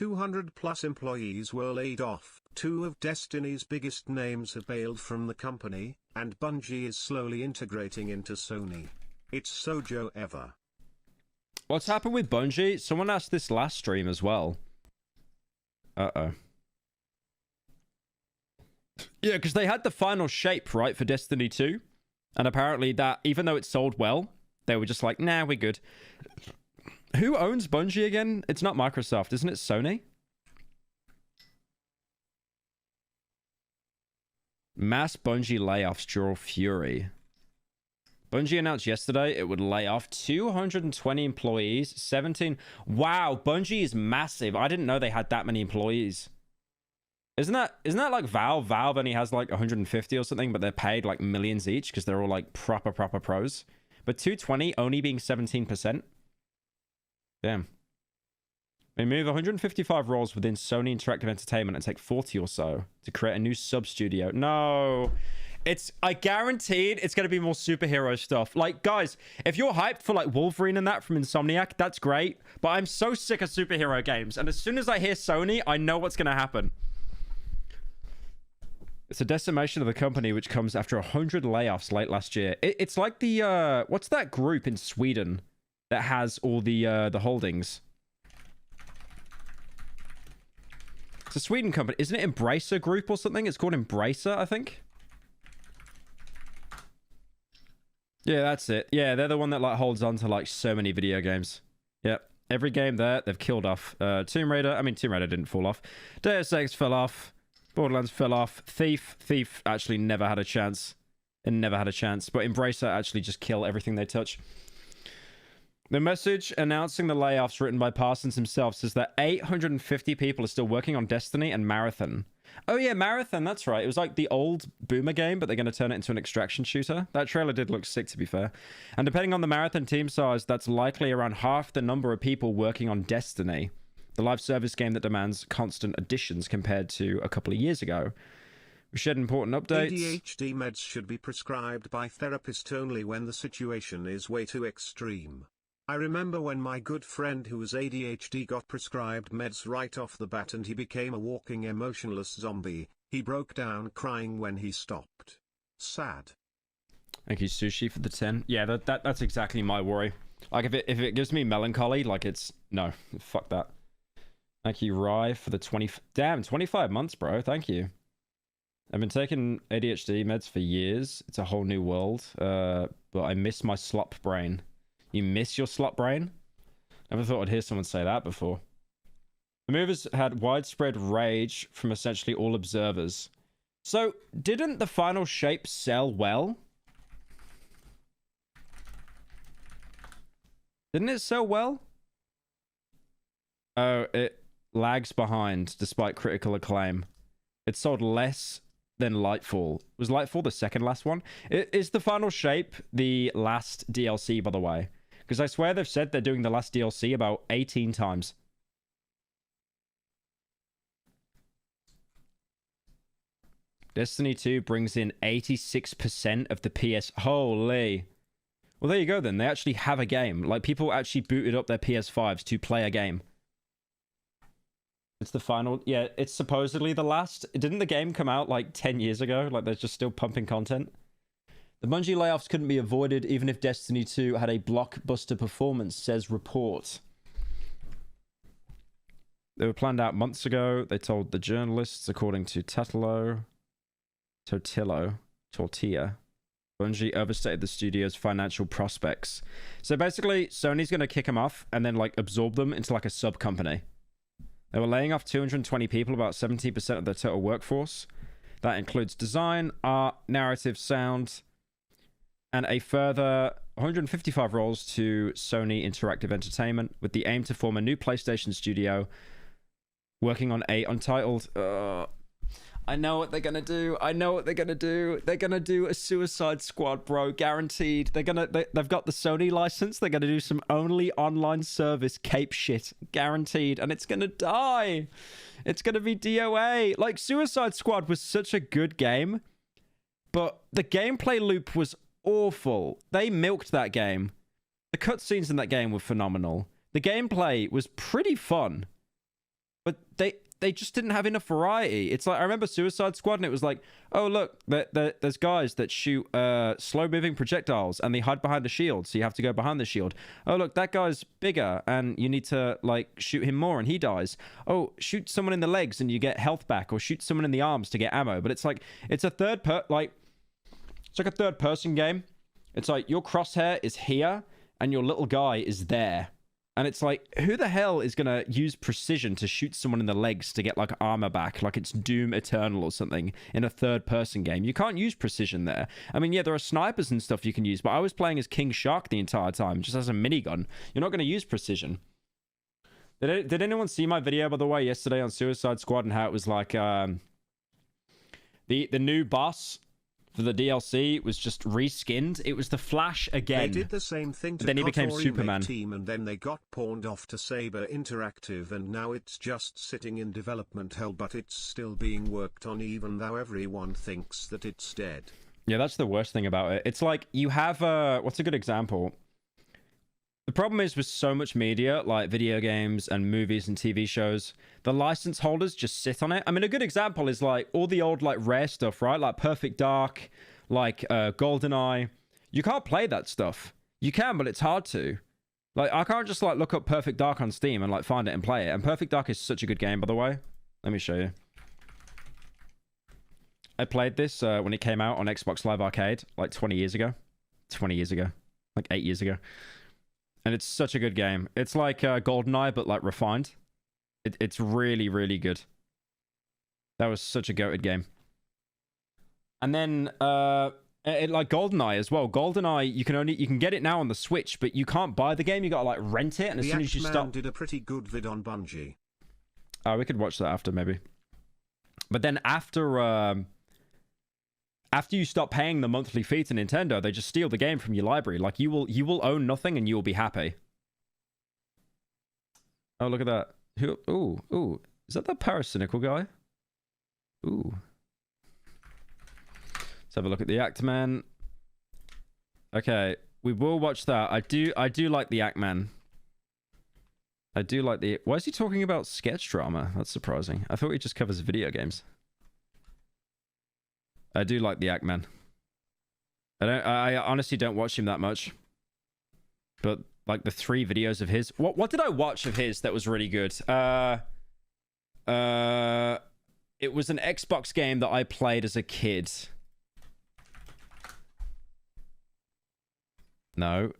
200 plus employees were laid off. Two of Destiny's biggest names have bailed from the company, and Bungie is slowly integrating into Sony. It's Sojo ever. What's happened with Bungie? Someone asked this last stream as well. Uh-oh. Yeah, because they had the final shape, right, for Destiny 2. And apparently that, even though it sold well, they were just like, nah, we're good. Who owns Bungie again? It's not Microsoft, isn't it Sony? Mass Bungie layoffs draw fury. Bungie announced yesterday it would lay off 220 employees, 17... Wow, Bungie is massive. I didn't know they had that many employees. Isn't that like Valve? Valve only has like 150 or something, but they're paid like millions each because they're all like proper pros. But 220 only being 17%. Damn. They move 155 roles within Sony Interactive Entertainment and take 40 or so to create a new sub-studio. No. I guaranteed it's going to be more superhero stuff. Like, guys, if you're hyped for like Wolverine and that from Insomniac, that's great. But I'm so sick of superhero games. And as soon as I hear Sony, I know what's going to happen. It's a decimation of the company, which comes after 100 layoffs late last year. It's like the, what's that group in Sweden that has all the holdings? It's a Sweden company. Isn't it Embracer Group or something? It's called Embracer, I think. Yeah, that's it. Yeah, they're the one that like holds on to like so many video games. Yep. Every game there, they've killed off. Tomb Raider. I mean, Tomb Raider didn't fall off. Deus Ex fell off. Borderlands fell off. Thief actually never had a chance. It never had a chance. But Embracer actually just kill everything they touch. The message announcing the layoffs written by Parsons himself says that 850 people are still working on Destiny and Marathon. Oh yeah, Marathon, that's right. It was like the old Boomer game, but they're going to turn it into an extraction shooter. That trailer did look sick, to be fair. And depending on the Marathon team size, that's likely around half the number of people working on Destiny, the live service game that demands constant additions compared to a couple of years ago. We shared important updates. ADHD meds should be prescribed by therapist only when the situation is way too extreme. I remember when my good friend who was ADHD got prescribed meds right off the bat and he became a walking emotionless zombie. He broke down crying when he stopped. Sad. Thank you, Sushi, for the 10. Yeah, that's exactly my worry. Like, if it gives me melancholy, like, it's... No, fuck that. Thank you, Rye, for the 20... Damn, 25 months, bro. Thank you. I've been taking ADHD meds for years. It's a whole new world. But I miss my slop brain. You miss your slot brain? Never thought I'd hear someone say that before. The move has had widespread rage from essentially all observers. So, didn't the final shape sell well? Didn't it sell well? Oh, it lags behind despite critical acclaim. It sold less than Lightfall. Was Lightfall the second last one? Is the final shape the last DLC, by the way? Because I swear they've said they're doing the last DLC about 18 times. Destiny 2 brings in 86% of the PS... Holy. Well, there you go then. They actually have a game. Like, people actually booted up their PS5s to play a game. It's the final... Yeah, it's supposedly the last. Didn't the game come out like 10 years ago? Like, they're just still pumping content. The Bungie layoffs couldn't be avoided even if Destiny 2 had a blockbuster performance, says report. They were planned out months ago, they told the journalists, according to Tortilla. Bungie overstated the studio's financial prospects. So basically, Sony's going to kick them off and then like absorb them into like a sub-company. They were laying off 220 people, about 70% of their total workforce. That includes design, art, narrative, sound, and a further 155 roles to Sony Interactive Entertainment, with the aim to form a new PlayStation studio working on a untitled... I know what they're gonna do. I know what they're gonna do. They're gonna do a Suicide Squad, bro. Guaranteed. They've got the Sony license. They're gonna do some only online service cape shit. Guaranteed. And it's gonna die. It's gonna be DOA. Like, Suicide Squad was such a good game, but the gameplay loop was awful. They milked that game. The cutscenes in that game were phenomenal. The gameplay was pretty fun. but they just didn't have enough variety. It's like, I remember Suicide Squad, and it was like, oh look, there's guys that shoot slow moving projectiles and they hide behind the shield, so you have to go behind the shield. Oh look, that guy's bigger and you need to like shoot him more and he dies. Oh, shoot someone in the legs and you get health back, or shoot someone in the arms to get ammo. But it's like, it's a third person game. It's like your crosshair is here and your little guy is there. And it's like, who the hell is going to use precision to shoot someone in the legs to get, like, armor back? Like it's Doom Eternal or something in a third-person game. You can't use precision there. I mean, yeah, there are snipers and stuff you can use, but I was playing as King Shark the entire time, just as a minigun. You're not going to use precision. Did anyone see my video, by the way, yesterday on Suicide Squad, and how it was like, the new boss for the DLC was just reskinned? It was the Flash again. They did the same thing to then he became Superman. Team, and then they got pawned off to Saber Interactive, and now it's just sitting in development hell, but it's still being worked on even though everyone thinks that it's dead. Yeah, that's the worst thing about it. It's like you have what's a good example? The problem is with so much media, like video games and movies and TV shows, the license holders just sit on it. I mean, a good example is like all the old like Rare stuff, right? Like Perfect Dark, like GoldenEye. You can't play that stuff. You can, but it's hard to. Like, I can't just like look up Perfect Dark on Steam and like find it and play it. And Perfect Dark is such a good game, by the way. Let me show you. I played this when it came out on Xbox Live Arcade like 20 years ago. 20 years ago. Like 8 years ago. And it's such a good game. It's like GoldenEye, but like refined. It's really, really good. That was such a goated game. And then like GoldenEye as well. GoldenEye, you can get it now on the Switch, but you can't buy the game. You gotta like rent it, and as soon as you stop. Did a pretty good vid on Bungie. Oh, we could watch that after maybe. But then after you stop paying the monthly fee to Nintendo, they just steal the game from your library. Like you will own nothing and you will be happy. Oh, look at that. Ooh. Is that Pyrocynical guy? Ooh. Let's have a look at the Actman. Okay, we will watch that. I do like the Actman. I do like the... Why is he talking about sketch drama? That's surprising. I thought he just covers video games. I do like the Actman. I honestly don't watch him that much. But like the 3 videos of his... What did I watch of his that was really good? It was an Xbox game that I played as a kid. No.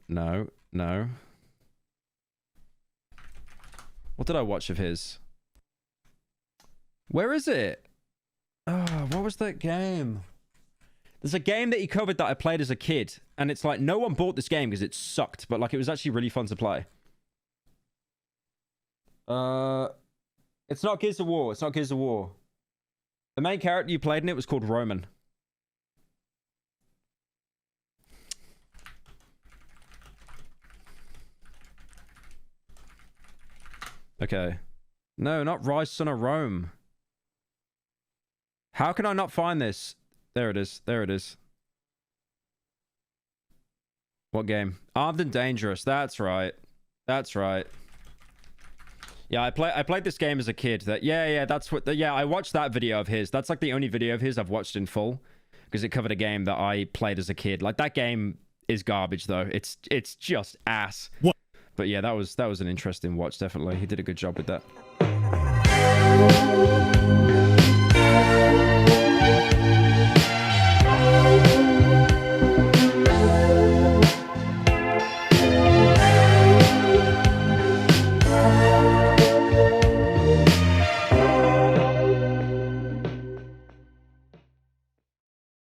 What did I watch of his? Where is it? Oh, what was that game? There's a game that he covered that I played as a kid, and it's like no one bought this game because it sucked, but like it was actually really fun to play. It's not Gears of War. It's not Gears of War. The main character you played in it was called Roman. Okay. No, not Rise, Son of Rome. How can I not find this? There it is. There it is. What game? Armed and Dangerous. That's right. That's right. Yeah, I played this game as a kid. That's what... Yeah, I watched that video of his. That's like the only video of his I've watched in full. Because it covered a game that I played as a kid. Like, that game is garbage, though. It's just ass. What? But yeah, that was an interesting watch, definitely. He did a good job with that.